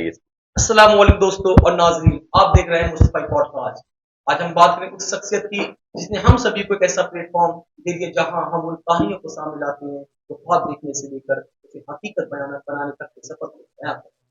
अस्सलाम वालेकुम दोस्तों और नाज़रीन, आप देख रहे हैं मुस्तफ़ा पॉडकास्ट। आज हम बात करें उस शख्सियत की जिसने हम सभी को एक ऐसा प्लेटफॉर्म दे दिया जहां हम उन कहानियों को सामने लाते हैं जो ख्वाब देखने से लेकर उसे हकीकत बनाने तक के सफर को बयां करते हैं।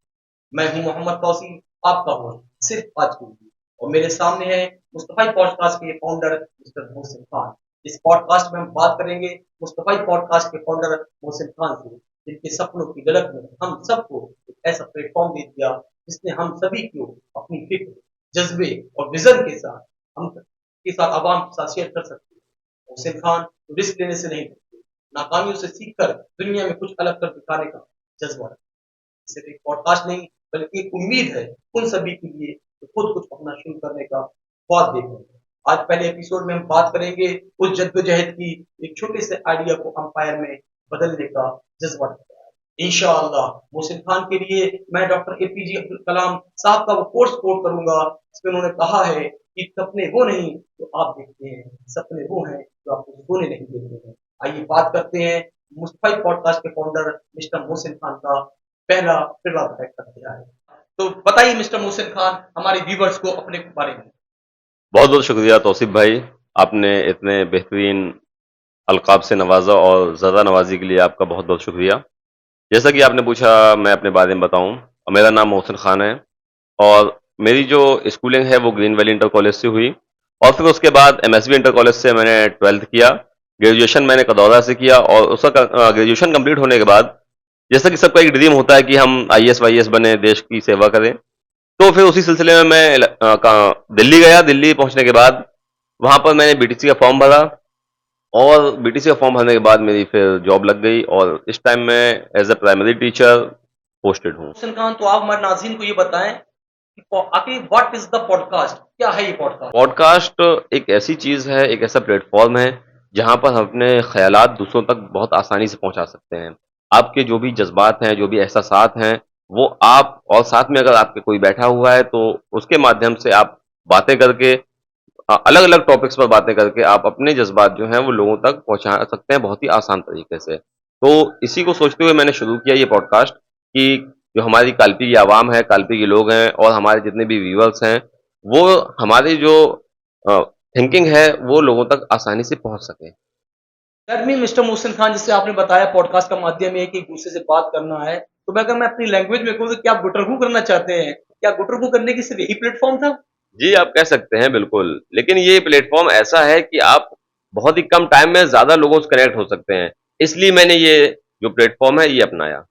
मैं हूं मोहम्मद तौसीफ, आपका होस्ट सिर्फ आज के लिए, और मेरे सामने है मुस्तफ़ा पॉडकास्ट के फाउंडर मिस्टर मोहसिन खान। इस पॉडकास्ट में हम बात करेंगे मुस्तफ़ा पॉडकास्ट के फाउंडर मोहसिन खान से, जिनके सपनों की झलक में हम सबको एक ऐसा प्लेटफॉर्म दे दिया जिसने हम सभी को अपनी फिक्र, जज्बे और विजन के साथ हम के साथ आवाम के साथ शेयर कर सकते हैं। मोहसिन खान तो रिस्क लेने से नहीं डरते, नाकामियों से सीखकर दुनिया में कुछ अलग कर दिखाने का जज्बा रखते हैं। सिर्फ एक पॉडकास्ट नहीं, बल्कि एक उम्मीद है उन सभी के लिए जो खुद कुछ अपना शुरू करने का ख्वाब देख रहे हैं। आज पहले एपिसोड में हम बात करेंगे उस जद्दोजहद की, एक छोटे से आइडिया को अंपायर में बदलने का जज्बा रखता है। इंशाअल्लाह मोहसिन खान के लिए मैं डॉक्टर एपीजे अब्दुल कलाम साहब का वो कोर्स कोट करूंगा जिसमें उन्होंने कहा है कि सपने वो नहीं जो आप देखते हैं, सपने वो हैं जो आपको सोने नहीं देते हैं। आइए बात करते हैं मुस्तफा पॉडकास्ट के फाउंडर मिस्टर मोहसिन खान का पहला किरदार अदा करते हैं। तो बताइए मिस्टर मोहसिन खान हमारे व्यूवर्स को अपने बारे में। बहुत बहुत शुक्रिया तौसीफ भाई, आपने इतने बेहतरीन अलकाब से नवाजा और ज़रा नवाजी के लिए आपका बहुत बहुत शुक्रिया। जैसा कि आपने पूछा मैं अपने बारे में बताऊं, मेरा नाम मोहसिन खान है और मेरी जो स्कूलिंग है वो ग्रीन वैली इंटर कॉलेज से हुई और फिर उसके बाद एमएसबी इंटर कॉलेज से मैंने 12th किया। ग्रेजुएशन मैंने कदौरा से किया और उसका ग्रेजुएशन कंप्लीट होने के बाद जैसा कि सबका एक ड्रीम होता है कि हम आईएएस वाईएएस बने, देश की सेवा करें, तो फिर उसी सिलसिले में मैं दिल्ली गया। दिल्ली पहुंचने के बाद वहां पर मैंने बीटीसी का फॉर्म भरा और बीटीसी का फॉर्म भरने के बाद मेरी फिर जॉब लग गई और इस टाइम मैं as a primary teacher posted हूँ। मोहसिन खान, तो आप हमारे नाज़रीन को ये बताएं कि आखिर व्हाट इज द पॉडकास्ट, क्या है ये पॉडकास्ट? पॉडकास्ट एक ऐसी चीज है, एक ऐसा प्लेटफॉर्म है जहां पर हम अपने ख्यालात दूसरों तक बहुत आसानी से पहुंचा सकते हैं। आपके जो भी जज्बात हैं, जो भी एहसासात हैं, वो आप और साथ में अगर आपके कोई बैठा हुआ है तो उसके माध्यम से आप बातें करके अलग अलग टॉपिक्स पर बातें करके आप अपने जज्बात जो हैं वो लोगों तक पहुंचा सकते हैं बहुत ही आसान तरीके से। तो इसी को सोचते हुए मैंने शुरू किया ये पॉडकास्ट कि जो हमारी कालपी की आवाम है, कालपी के लोग हैं और हमारे जितने भी व्यूअर्स हैं, वो हमारी जो थिंकिंग है वो लोगों तक आसानी से पहुंच सके। That mean mister Mohsin Khan, जिससे आपने बताया पॉडकास्ट का माध्यम ये है कि एक दूसरे से बात करना है, तो मैं अगर मैं अपनी लैंग्वेज में कहूँ तो क्या आप गुटरगू करना चाहते हैं? क्या गुटरगू करने की सिर्फ यही प्लेटफॉर्म था? जी, आप कह सकते हैं बिल्कुल, लेकिन ये प्लेटफॉर्म ऐसा है कि आप बहुत ही कम टाइम में ज़्यादा लोगों से कनेक्ट हो सकते हैं, इसलिए मैंने ये जो प्लेटफॉर्म है ये अपनाया।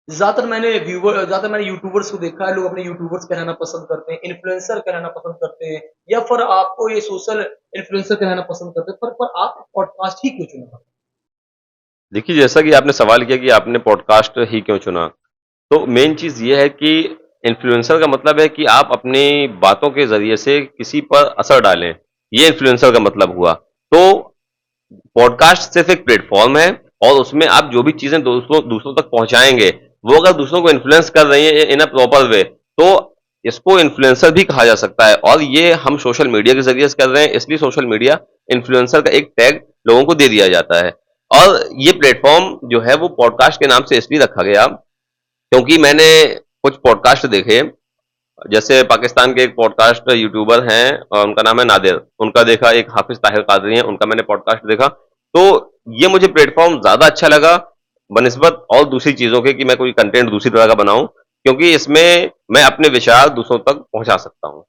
ज़्यादातर मैंने यूट्यूबर्स को देखा है, लोग अपने यूट्यूबर्स कहलाना पसंद करते हैं, इन्फ्लुएंसर कहलाना पसंद करते हैं, या फिर आपको ये सोशल इन्फ्लुएंसर कहलाना पसंद करते हैं, पर आप पॉडकास्ट ही क्यों चुना? देखिए, जैसा कि आपने सवाल किया कि आपने पॉडकास्ट ही क्यों चुना, तो मेन चीज़ ये है कि इन्फ्लुएंसर का मतलब है कि आप अपनी बातों के ज़रिए से किसी पर असर डालें, ये इन्फ्लुएंसर का मतलब हुआ। तो पॉडकास्ट सिर्फ़ एक प्लेटफ़ॉर्म है और उसमें आप जो भी चीज़ें दूसरों दूसरों तक पहुँचाएँगे, वो अगर दूसरों को इन्फ्लुएंस कर रही हैं इन अ प्रॉपर वे, तो इसको इन्फ्लुएंसर भी कहा जा सकता है और ये हम सोशल मीडिया के ज़रिए से कर रहे हैं, इसलिए सोशल मीडिया इन्फ्लुएंसर का एक टैग लोगों को दे दिया जाता है। और ये प्लेटफ़ॉर्म जो है वो पॉडकास्ट के नाम से इसलिए रखा गया क्योंकि मैंने कुछ पॉडकास्ट देखे, जैसे पाकिस्तान के एक पॉडकास्ट यूट्यूबर हैं उनका नाम है नादिर, उनका देखा, एक हाफिज ताहिर कादरी हैं, उनका मैंने पॉडकास्ट देखा। तो ये मुझे प्लेटफॉर्म ज़्यादा अच्छा लगा बनिस्बत और दूसरी चीज़ों के कि मैं कोई कंटेंट दूसरी तरह का बनाऊं, क्योंकि इसमें मैं अपने विचार दूसरों तक पहुंचा सकता हूं।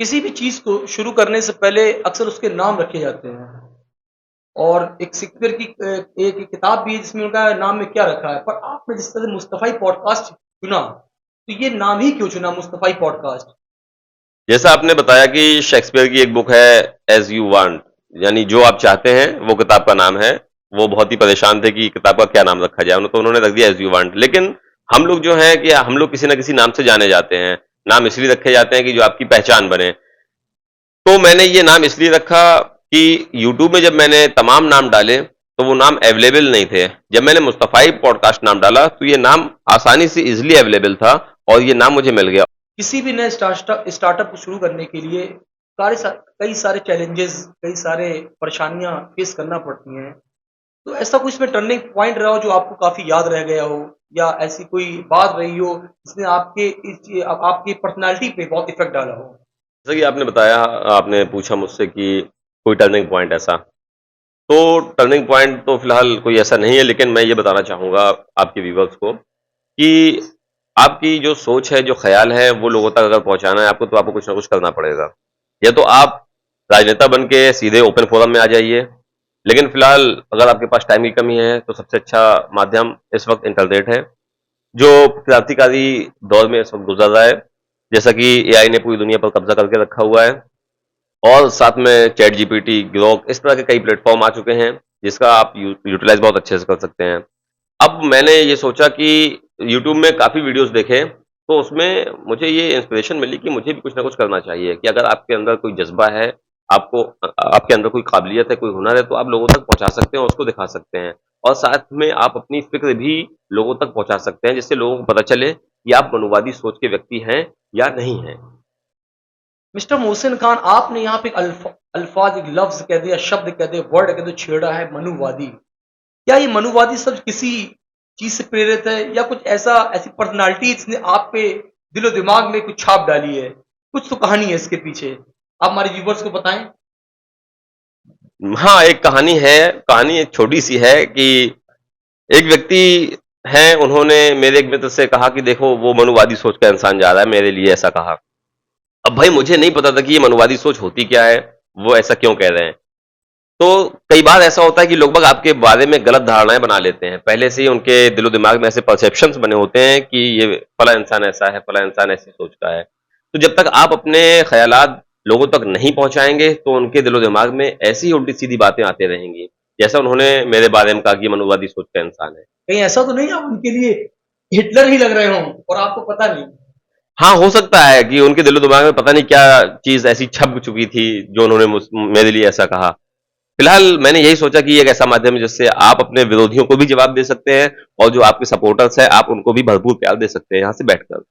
किसी भी चीज़ को शुरू करने से पहले अक्सर उसके नाम रखे जाते हैं, और एक शेक्सपियर की एक किताब भी है जिसमें उनका नाम में क्या रखा है, पर आपने जिस तरह से मुस्तफ़ाई पॉडकास्ट चुना, तो ये नाम ही क्यों चुना मुस्तफ़ाई पॉडकास्ट? जैसा आपने बताया कि शेक्सपियर की एक बुक है एज यू वांट, यानी जो आप चाहते हैं, वो किताब का नाम है। वो बहुत ही परेशान थे कि किताब का क्या नाम रखा जाए, तो उन्होंने रख दिया एज यू वांट। लेकिन हम लोग जो हैं कि हम लोग किसी ना किसी नाम से जाने जाते हैं, नाम इसलिए रखे जाते हैं कि जो आपकी पहचान बने। तो मैंने ये नाम इसलिए रखा कि यूट्यूब में जब मैंने तमाम नाम डाले तो वो नाम अवेलेबल नहीं थे। जब मैंने मुस्तफाई पॉडकास्ट नाम डाला तो ये नाम आसानी से इजिली अवेलेबल था और ये नाम मुझे मिल गया। किसी भी नए स्टार्टअप को शुरू करने के लिए कई सारे चैलेंजेस, कई सारे परेशानियां फेस करना पड़ती हैं। तो ऐसा कुछ इसमें टर्निंग पॉइंट रहा हो जो आपको काफ़ी याद रह गया हो या ऐसी कोई बात रही हो जिसने आपकी पर्सनैलिटी पे बहुत इफ़ेक्ट डाला हो? जैसा कि आपने बताया, आपने पूछा मुझसे कि कोई टर्निंग पॉइंट ऐसा, तो टर्निंग पॉइंट तो फिलहाल कोई ऐसा नहीं है, लेकिन मैं ये बताना चाहूँगा आपके व्यूअर्स को कि आपकी जो सोच है, जो ख़्याल है, वो लोगों तक अगर पहुँचाना है आपको, तो आपको कुछ ना कुछ करना पड़ेगा। या तो आप राजनेता बन के सीधे ओपन फोरम में आ जाइए, लेकिन फिलहाल अगर आपके पास टाइम की कमी है, तो सबसे अच्छा माध्यम इस वक़्त इंटरनेट है, जो क्रांतिकारी दौर में इस वक़्त गुज़र रहा है। जैसा कि एआई ने पूरी दुनिया पर कब्ज़ा करके रखा हुआ है। और साथ में चैट जीपीटी, ग्रोक इस तरह के कई प्लेटफ़ॉर्म आ चुके हैं, जिसका आप यूटिलाइज़ बहुत अच्छे से कर सकते हैं। अब मैंने ये सोचा कि यूट्यूब में काफ़ी वीडियोज़ देखे, तो उसमें मुझे ये इंस्पिरेशन मिली कि मुझे भी कुछ ना कुछ करना चाहिए कि अगर आपके अंदर कोई जज़्बा है, आपके अंदर कोई काबिलियत है, कोई हुनर है, तो आप लोगों तक पहुँचा सकते हैं और उसको दिखा सकते हैं। और साथ में आप अपनी फ़िक्र भी लोगों तक पहुँचा सकते हैं, जिससे लोगों को पता चले कि आप मनुवादी सोच के व्यक्ति हैं या नहीं हैं। मिस्टर मोहसिन खान, आपने यहाँ पे एक अल्फाज, एक लफ्ज़ कह दिया, शब्द कह दिया, वर्ड कह दिया, छेड़ा है मनुवादी। क्या ये मनुवादी शब्द किसी चीज़ से प्रेरित है या कुछ ऐसी पर्सनैलिटी जिसने आप पे दिलो-दिमाग में कुछ छाप डाली है? कुछ तो कहानी है इसके पीछे। आप हमारे व्यूअर्स को बताएँ। हाँ, एक कहानी है, कहानी एक छोटी-सी है कि एक व्यक्ति हैं, उन्होंने मेरे एक मित्र से कहा कि देखो वो मनुवादी सोच का इंसान जा रहा है, मेरे लिए ऐसा कहा। अब भाई मुझे नहीं पता था कि ये मनुवादी सोच होती क्या है, वो ऐसा क्यों कह रहे हैं। तो कई बार ऐसा होता है कि लोग बाग आपके बारे में गलत धारणाएँ बना लेते हैं। पहले से ही उनके दिलो-दिमाग में ऐसे परसेप्शंस बने होते हैं कि ये फला इंसान ऐसा है, फला इंसान ऐसी सोच का है। तो जब तक आप अपने ख़यालात लोगों तक नहीं पहुँचाएँगे, तो उनके दिलो-दिमाग में ऐसी ही उल्टी-सीधी बातें आती रहेंगी। जैसा उन्होंने मेरे बारे में कहा कि ये मनुवादी सोच का इंसान है। कहीं ऐसा तो नहीं आप उनके लिए हिटलर ही लग रहे हों और आपको पता नहीं? हाँ, हो सकता है कि उनके दिलो-दिमाग में पता नहीं क्या चीज़ ऐसी छप चुकी थी, जो उन्होंने मेरे लिए ऐसा कहा। फिलहाल मैंने यही सोचा कि एक ऐसा माध्यम है जिससे आप अपने विरोधियों को भी जवाब दे सकते हैं और जो आपके सपोर्टर्स हैं, आप उनको भी भरपूर प्यार दे सकते हैं यहाँ से बैठकर।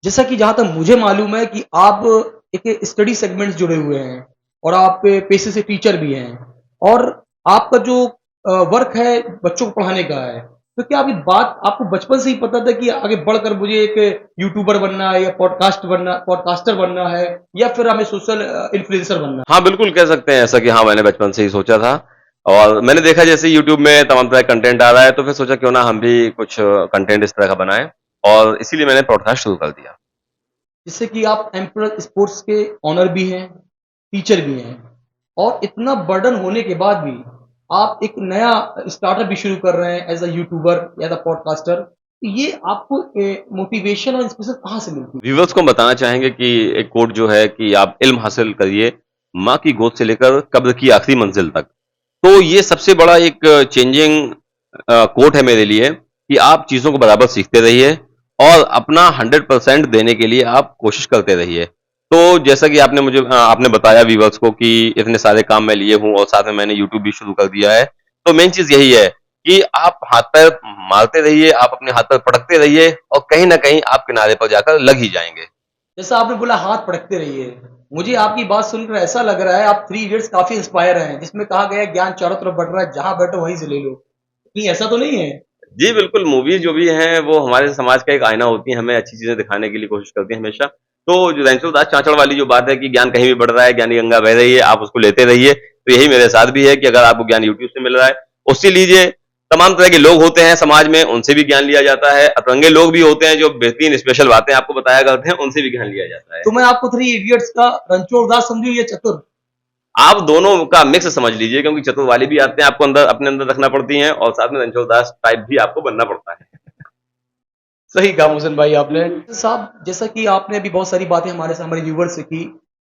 जैसा कि जहाँ तक मुझे मालूम है कि आप एक स्टडी सेगमेंट से जुड़े हुए हैं और आप पेशे से टीचर भी हैं और आपका जो वर्क है बच्चों को पढ़ाने का है। तो क्या अभी बात आपको बचपन से ही पता था कि आगे बढ़कर मुझे एक यूट्यूबर बनना है या पॉडकास्टर बनना है या फिर हमें सोशल इन्फ्लुएंसर बनना है? हाँ, बिल्कुल कह सकते हैं ऐसा कि हाँ, मैंने बचपन से ही सोचा था और मैंने देखा जैसे यूट्यूब में तमाम तरह का कंटेंट आ रहा है, तो फिर सोचा क्यों ना हम भी कुछ कंटेंट इस तरह का बनाएँ और इसीलिए मैंने पॉडकास्ट शुरू कर दिया। जिससे कि आप एम्परर स्पोर्ट्स के ऑनर भी हैं, टीचर भी हैं और इतना बर्डन होने के बाद भी आप एक नया स्टार्टअप भी शुरू कर रहे हैं as a YouTuber, as a podcaster. तो ये आपको मोटिवेशन और इंस्पिरेशन कहाँ से मिलती है? व्यूअर्स को हम बताना चाहेंगे कि एक कोट जो है कि आप इल्म हासिल करिए, माँ की गोद से लेकर कब्र की आखिरी मंजिल तक। तो ये सबसे बड़ा एक चेंजिंग कोट है मेरे लिए कि आप चीज़ों को बराबर सीखते रहिए और अपना 100% देने के लिए आप कोशिश करते रहिए। तो जैसा कि आपने बताया व्यूअर्स को कि इतने सारे काम मैं लिए हूँ और साथ में मैंने यूट्यूब भी शुरू कर दिया है। तो मेन चीज़ यही है कि आप हाथ-पैर मारते रहिए, आप अपने हाथ-पैर पटकते रहिए और कहीं न कहीं आप किनारे पर जाकर लग ही जाएँगे। जैसा आपने बोला हाथ पटकते रहिए। मुझे आपकी बात सुनकर ऐसा लग रहा है आप थ्री इडियट्स काफ़ी इंस्पायर हैं, जिसमें कहा गया है ज्ञान चारों तरफ बँट रहा है, जहाँ बैठो वहीं से ले लो। कहीं ऐसा तो नहीं है? जी, बिल्कुल, मूवीज़ जो भी हैं, वो हमारे समाज का एक आईना होती हैं, हमें अच्छी चीज़ें दिखाने के लिए कोशिश करती हैं हमेशा। तो जो रणछोड़ दास छाछड़ वाली जो बात है कि ज्ञान कहीं भी बढ़ रहा है, ज्ञानी गंगा बह रही है, आप उसको लेते रहिए। तो यही मेरे साथ भी है कि अगर आपको ज्ञान यूट्यूब से मिल रहा है, उससे लीजिए। तमाम तरह के लोग होते हैं समाज में, उनसे भी ज्ञान लिया जाता है। अतरंगे लोग भी होते हैं, जो बेहतरीन स्पेशल बातें आपको बताया करते हैं, उनसे भी ज्ञान लिया जाता है। तो मैं आपको थ्री इडियट्स का रणछोड़ दास समझूँ या चतुर? आप दोनों का मिक्स समझ लीजिए क्योंकि चतुर वाली भी आते हैं, आपको अपने अंदर रखना पड़ती हैं और साथ में रणछोड़ दास टाइप भी आपको बनना पड़ता है। सही कहा मुहसिन भाई आपने। साहब, जैसा कि आपने अभी बहुत सारी बातें हमारे व्यूअर्स से की,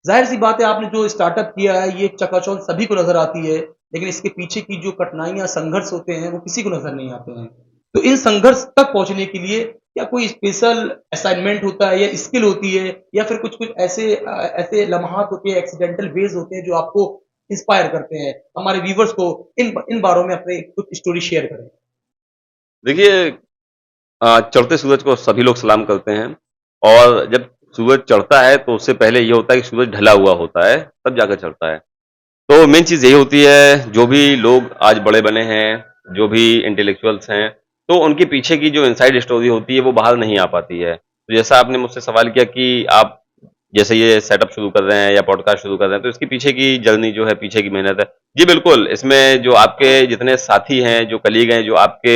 ज़ाहिर-सी बात है आपने जो स्टार्टअप किया है ये चकाचौंध सभी को नज़र आती है, लेकिन इसके पीछे की जो कठिनाइयाँ, संघर्ष होते हैं वो किसी को नज़र नहीं आते हैं। तो इन संघर्ष तक पहुँचने के लिए क्या कोई स्पेशल असाइनमेंट होता है या स्किल होती है या फिर कुछ-कुछ ऐसे लम्हात होते हैं, एक्सीडेंटल वेज़ होते हैं जो आपको इंस्पायर करते हैं? हमारे व्यूअर्स को इन बारों में अपनी कुछ स्टोरी शेयर करें। देखिए चढ़ते सूरज को सभी लोग सलाम करते हैं और जब सूरज चढ़ता है तो उससे पहले ये होता है कि सूरज ढला हुआ होता है, तब जाकर चढ़ता है। तो मेन चीज़ यही होती है, जो भी लोग आज बड़े बने हैं, जो भी इंटेलेक्चुअल्स हैं, तो उनके पीछे की जो इनसाइड स्टोरी होती है, वो बाहर नहीं आ पाती है। तो जैसा आपने मुझसे सवाल किया कि आप जैसे ये सेटअप शुरू कर रहे हैं या पॉडकास्ट शुरू कर रहे हैं, तो इसके पीछे की जर्नी जो है, पीछे की मेहनत है। जी बिल्कुल, इसमें जो आपके जितने साथी हैं, जो कलीग हैं, जो आपके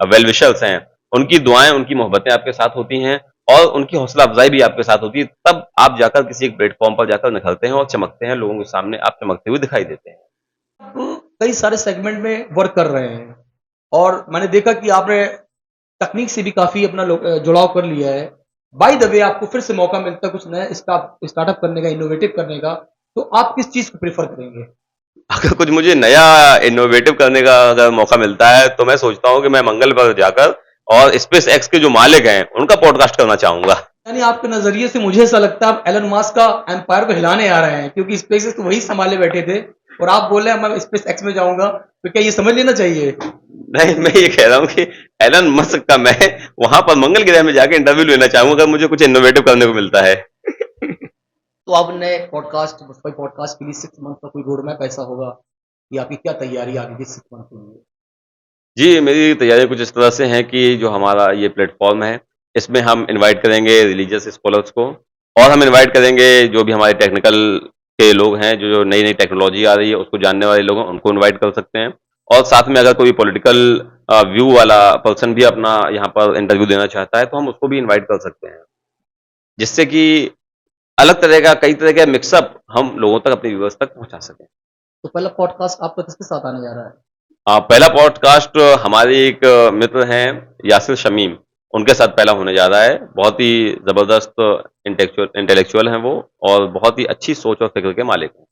वेल विशर्स हैं, उनकी दुआएँ, उनकी मोहब्बतें आपके साथ होती हैं और उनकी हौसला अफ़ज़ाई भी आपके साथ होती है, तब आप जाकर किसी एक प्लेटफ़ॉर्म पर जाकर निखरते हैं और चमकते हैं, लोगों के सामने आप चमकते हुए दिखाई देते हैं। आप कई सारे सेगमेंट में वर्क कर रहे हैं और मैंने देखा कि आपने तकनीक से भी काफ़ी अपना जुड़ाव कर लिया है। बाय द वे आपको फिर से मौका मिलता है कुछ नया स्टार्टअप करने का, इनोवेटिव करने का, तो आप किस चीज़ को प्रेफ़र करेंगे? अगर कुछ मुझे नया इनोवेटिव करने का अगर मौका मिलता है, तो मैं सोचता हूँ कि मैं मंगल पर जाकर और स्पेस एक्स के जो मालिक हैं, उनका पॉडकास्ट करना चाहूँगा। यानी आपके नज़रिए से मुझे ऐसा लगता है आप एलन मस्क का एम्पायर को हिलाने आ रहे हैं क्योंकि स्पेसएक्स तो वही सँभाले बैठे थे और आप बोल रहे हैं मैं स्पेस एक्स में जाऊँगा, तो क्या ये समझ लेना चाहिए? नहीं, मैं ये कह रहा हूँ कि एलन मस्क का मैं वहाँ पर मंगल ग्रह में जाके इंटरव्यू लेना चाहूँगा, अगर मुझे कुछ इनोवेटिव करने को मिलता है। तो आपने मुस्तफा पॉडकास्ट के लिए 6 मंथ का कोई रोड मैप ऐसा होगा कि आपकी क्या तैयारी आगे के 6 मंथ के लिए? जी, मेरी तैयारियाँ कुछ इस तरह से हैं कि जो हमारा ये प्लेटफ़ॉर्म है, इसमें हम इनवाइट करेंगे रिलीजियस स्कॉलर्स को और हम इनवाइट करेंगे जो भी हमारे टेक्निकल के लोग हैं, जो नई-नई टेक्नोलॉजी आ रही है, उसको जानने वाले लोग हैं, उनको इनवाइट कर सकते हैं। और साथ में अगर कोई पॉलिटिकल व्यू वाला पर्सन भी अपना यहाँ पर इंटरव्यू देना चाहता है, तो हम उसको भी इनवाइट कर सकते हैं। जिससे कि अलग तरह का, कई तरह का मिक्सअप हम लोगों तक, अपने व्यूअर्स तक पहुँचा सकें। तो पहला पॉडकास्ट आपका किसके साथ आने जा रहा है? पहला पॉडकास्ट हमारे एक मित्र हैं यासिर शमीम, उनके साथ पहला होने जा रहा है। बहुत ही ज़बरदस्त इंटेलेक्चुअल हैं वो और बहुत ही अच्छी सोच और फ़िक्र के मालिक हैं।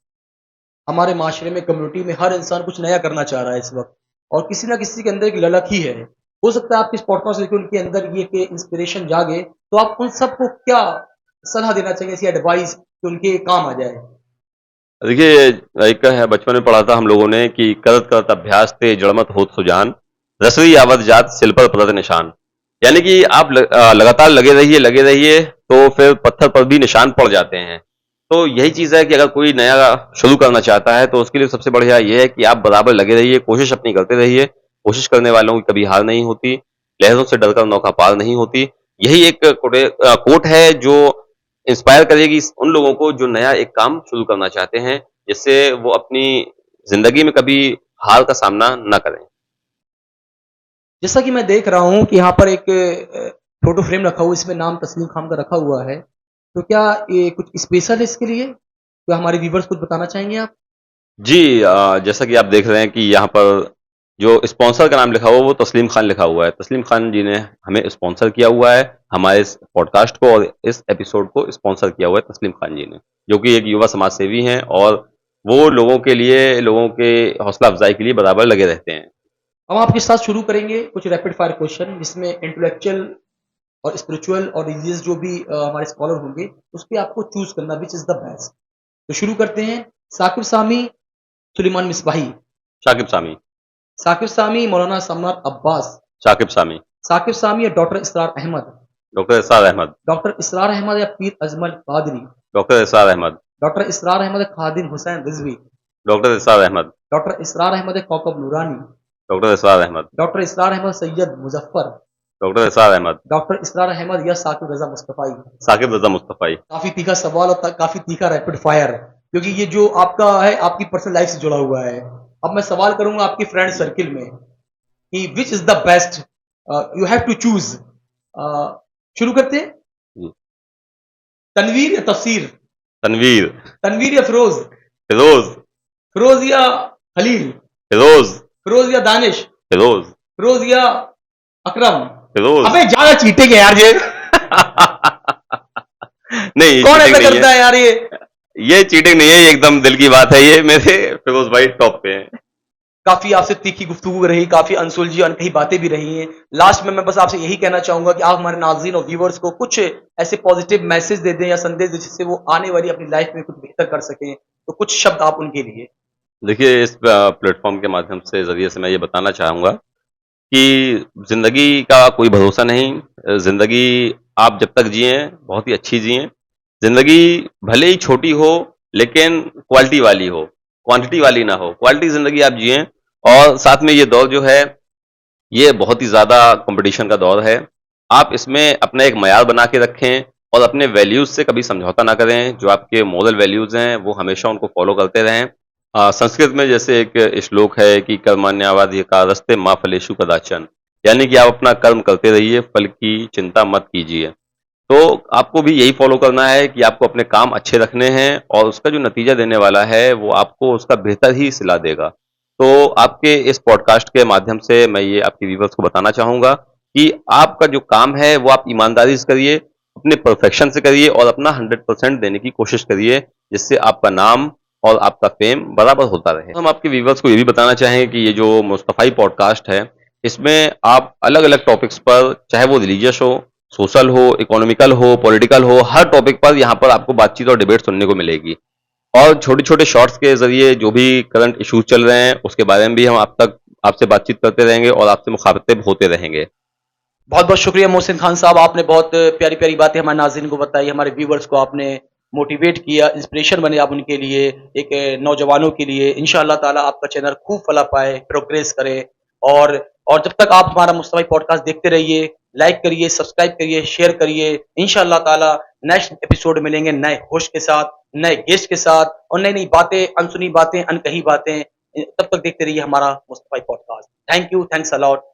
हमारे माशरे में, कम्युनिटी में हर इंसान कुछ नया करना चाह रहा है इस वक़्त और किसी न किसी के अंदर एक ललक ही है। हो सकता है आप इस पॉडकास्ट देख के उनके अंदर ये कि इंस्पिरेशन जागे, तो आप उन सबको क्या सलाह देना चाहेंगे, ऐसी एडवाइस कि उनके काम आ जाए? देखिए, एक है बचपन में पढ़ा था हम लोगों ने कि करत करत अभ्यास ते जड़मत होत सुजान, रसोई आवत जात सिल पर पड़त निशान। यानी कि आप लगातार लगे रहिए, तो फिर पत्थर पर भी निशान पड़ जाते हैं। तो यही चीज़ है कि अगर कोई नया शुरू करना चाहता है, तो उसके लिए सबसे बढ़िया ये है कि आप बराबर लगे रहिए, कोशिश अपनी करते रहिए। कोशिश करने वालों की कभी हार नहीं होती, लहरों से डरकर नौका पार नहीं होती। यही एक कोट है जो इंस्पायर करेगी उन लोगों को जो नया एक काम शुरू करना चाहते हैं, जिससे वो अपनी ज़िंदगी में कभी हार का सामना ना करें। जैसा कि मैं देख रहा हूँ कि यहाँ पर एक फ़ोटो फ्रेम रखा हुआ है, इसमें नाम तस्लीम खान का रखा हुआ है। तो क्या ये कुछ स्पेशल है इसके लिए? क्या हमारे व्यूअर्स कुछ बताना चाहेंगे आप? जी जैसा कि आप देख रहे हैं कि यहाँ पर जो स्पॉन्सर का नाम लिखा हुआ है, वो तस्लीम खान लिखा हुआ है। तस्लीम खान जी ने हमें स्पॉन्सर किया हुआ है, हमारे इस पॉडकास्ट को और इस एपिसोड को स्पॉन्सर किया हुआ है तस्लीम खान जी ने, जो कि एक युवा समाज सेवी हैं और वो लोगों के लिए, लोगों के हौसला अफ़ज़ाई के लिए बराबर लगे रहते हैं। हम आपके साथ शुरू करेंगे कुछ रैपिड फायर क्वेश्चन जिसमें इंटेलेक्चुअल और स्पिरिचुअल और रिलीजियस जो भी हमारे स्कॉलर होंगे, उसपे आपको चूज़ करना व्हिच इज़ द बेस्ट। तो शुरू करते हैं। साकिब सामी, सुलेमान मिसबाही। शाकिब सामी, साकिब सामी, मौलाना सम्राट अब्बास। शाकिब सामी, साकिब सामी या डॉक्टर इसरार अहमद। डॉक्टर इसरार अहमद, डॉक्टर इसरार अहमद या पीर अजमल कादरी। डॉक्टर इसरार अहमद, डॉक्टर इसरार अहमद या खादिम हुसैन रिजवी। डॉक्टर इसरार अहमद, डॉक्टर इसरार अहमद या कौकब नूरानी। डॉक्टर इसरार अहमद, डॉक्टर इसरार अहमद सैयद मुजफ्फर। डॉक्टर इसरार अहमद, डॉक्टर इसरार अहमद या साकिब रजा मुस्तफाई। साकिब रज़ा मुस्तफ़ाई। काफी तीखा सवाल और काफी तीखा रैपिड फायर क्योंकि ये जो आपका है आपकी पर्सनल लाइफ से जुड़ा हुआ है। अब मैं सवाल करूंगा आपके फ्रेंड सर्किल में कि which is the best, you have to choose. शुरू करते हैं। जी, तनवीर या तफसीर। तनवीर, तनवीर या फिरोज। फिरोज, फिरोज या खलील। फिरोज, फिरोज या दानिश। फिरोज, फिरोज या अकरम। फिरोज। अबे ज्यादा चीटिंग है यार ये। नहीं, कौन चीटिंग ऐसा नहीं करता है यार ये? ये चीटिंग नहीं है, ये एकदम दिल की बात है। ये मेरे फिरोज भाई टॉप पे हैं। काफी आपसे तीखी गुफ्तगू रही, काफी अनसुलझी अनकही बातें भी रही हैं। लास्ट में मैं बस आपसे यही कहना चाहूंगा कि आप हमारे नाज़रीन और व्यूवर्स को कुछ ऐसे पॉजिटिव मैसेज दे दें या संदेश दें जिससे वो आने वाली अपनी लाइफ में कुछ बेहतर कर सकें। तो कुछ शब्द आप उनके लिए। देखिए, इस प्लेटफ़ॉर्म के माध्यम से, ज़रिए से मैं ये बताना चाहूँगा कि ज़िंदगी का कोई भरोसा नहीं। ज़िंदगी आप जब तक जिएँ, बहुत ही अच्छी जिएँ। ज़िंदगी भले ही छोटी हो, लेकिन क्वालिटी वाली हो। क्वांटिटी वाली ना हो, क्वालिटी जिंदगी आप जिए। और साथ में ये दौर जो है ये बहुत ही ज्यादा कंपटीशन का दौर है। आप इसमें अपना एक मयार बना के रखें और अपने वैल्यूज से कभी समझौता ना करें। जो आपके मोरल वैल्यूज हैं वो हमेशा उनको फॉलो करते रहें। संस्कृत में जैसे एक श्लोक है कि कर्मण्यवादी का रस्ते माँ फलेषु कदाचन, यानी कि आप अपना कर्म करते रहिए, फल की चिंता मत कीजिए। तो आपको भी यही फॉलो करना है कि आपको अपने काम अच्छे रखने हैं और उसका जो नतीजा देने वाला है वो आपको उसका बेहतर ही सिला देगा। तो आपके इस पॉडकास्ट के माध्यम से मैं ये आपके व्यूवर्स को बताना चाहूंगा कि आपका जो काम है वो आप ईमानदारी से करिए, अपने परफेक्शन से करिए और अपना 100% देने की कोशिश करिए, जिससे आपका नाम और आपका फेम बराबर होता रहे। हम आपके व्यूवर्स को ये भी बताना चाहेंगे कि ये जो मुस्तफाई पॉडकास्ट है, इसमें आप अलग अलग टॉपिक्स पर, चाहे वो रिलीजियस हो, सोशल हो, इकोनॉमिकल हो, पॉलिटिकल हो, हर टॉपिक पर यहाँ पर आपको बातचीत और डिबेट सुनने को मिलेगी। और छोटे-छोटे शॉर्ट्स के ज़रिए जो भी करंट इश्यूज चल रहे हैं, उसके बारे में भी हम आपसे बातचीत करते रहेंगे और आपसे मुखातिब होते रहेंगे। बहुत बहुत शुक्रिया मोहसिन खान साहब, आपने बहुत प्यारी प्यारी बातें हमारे नाज़रीन को बताई, हमारे व्यूवर्स को आपने मोटिवेट किया, इंस्पिरेशन बने आप उनके लिए, एक नौजवानों के लिए। इंशाअल्लाह ताला आपका चैनल खूब फला पाए, प्रोग्रेस करे। और और जब तक आप हमारा मुस्तफाई पॉडकास्ट देखते रहिए, लाइक करिए, सब्सक्राइब करिए, शेयर करिए। इंशाअल्लाह ताला नेक्स्ट एपिसोड मिलेंगे नए होस्ट के साथ, नए गेस्ट के साथ और नई-नई बातें, अनसुनी बातें, अनकही बातें। तब तक देखते रहिए हमारा Mustafai podcast. Thank you, thanks a lot.